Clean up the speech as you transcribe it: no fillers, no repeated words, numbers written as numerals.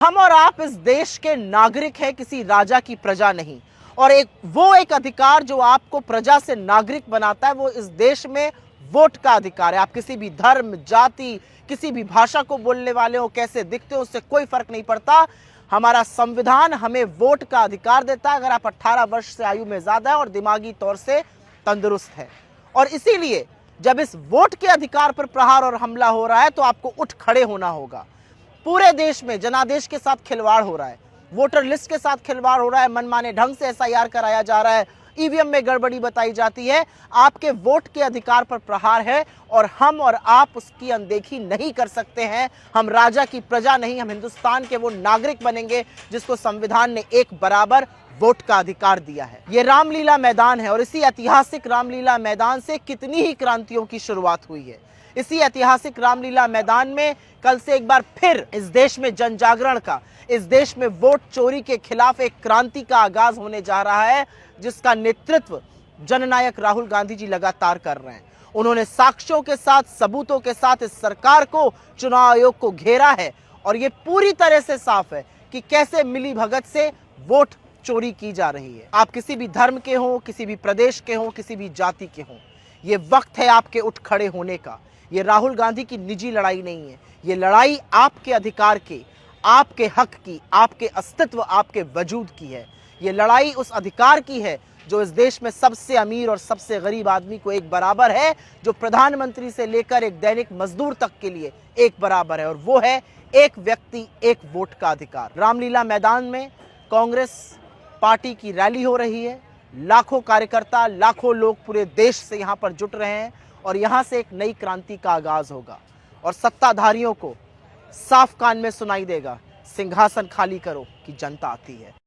हम और आप इस देश के नागरिक हैं, किसी राजा की प्रजा नहीं। और एक अधिकार जो आपको प्रजा से नागरिक बनाता है वो इस देश में वोट का अधिकार है। आप किसी भी धर्म, जाति, किसी भी भाषा को बोलने वाले हो, कैसे दिखते हो, उससे कोई फर्क नहीं पड़ता। हमारा संविधान हमें वोट का अधिकार देता है अगर आप 18 वर्ष से आयु में ज्यादा है और दिमागी तौर से तंदुरुस्त है। और इसीलिए जब इस वोट के अधिकार पर प्रहार और हमला हो रहा है तो आपको उठ खड़े होना होगा। पूरे देश में जनादेश के साथ खिलवाड़ हो रहा है, वोटर लिस्ट के साथ खिलवाड़ हो रहा है, मनमाने ढंग से एसआईआर कराया जा रहा है, ईवीएम में गड़बड़ी बताई जाती है। आपके वोट के अधिकार पर प्रहार है और हम और आप उसकी अनदेखी नहीं कर सकते हैं। हम राजा की प्रजा नहीं, हम हिंदुस्तान के वो नागरिक बनेंगे जिसको संविधान ने एक बराबर वोट का अधिकार दिया है। ये रामलीला मैदान है और इसी ऐतिहासिक रामलीला मैदान से कितनी ही क्रांतियों की शुरुआत हुई है। इसी ऐतिहासिक रामलीला मैदान में कल से एक बार फिर इस देश में जन जागरण का, इस देश में वोट चोरी के खिलाफ एक क्रांति का आगाज होने जा रहा है, जिसका नेतृत्व जननायक राहुल गांधी जी लगातार कर रहे हैं। उन्होंने साक्ष्यों के साथ, सबूतों के साथ इस सरकार को, चुनाव आयोग को घेरा है और ये पूरी तरह से साफ है कि कैसे मिली भगत से वोट चोरी की जा रही है। आप किसी भी धर्म के हो, किसी भी प्रदेश के हो, किसी भी जाति के हो, ये वक्त है आपके उठ खड़े होने का। ये राहुल गांधी की निजी लड़ाई नहीं है, ये लड़ाई आपके अधिकार की, आपके हक की, आपके अस्तित्व, आपके वजूद की है। ये लड़ाई उस अधिकार की है जो इस देश में सबसे अमीर और सबसे गरीब आदमी को एक बराबर है, जो प्रधानमंत्री से लेकर एक दैनिक मजदूर तक के लिए एक बराबर है, और वो है एक व्यक्ति एक वोट का अधिकार। रामलीला मैदान में कांग्रेस पार्टी की रैली हो रही है। लाखों कार्यकर्ता, लाखों लोग पूरे देश से यहाँ पर जुट रहे हैं और यहाँ से एक नई क्रांति का आगाज होगा और सत्ताधारियों को साफ कान में सुनाई देगा, सिंहासन खाली करो कि जनता आती है।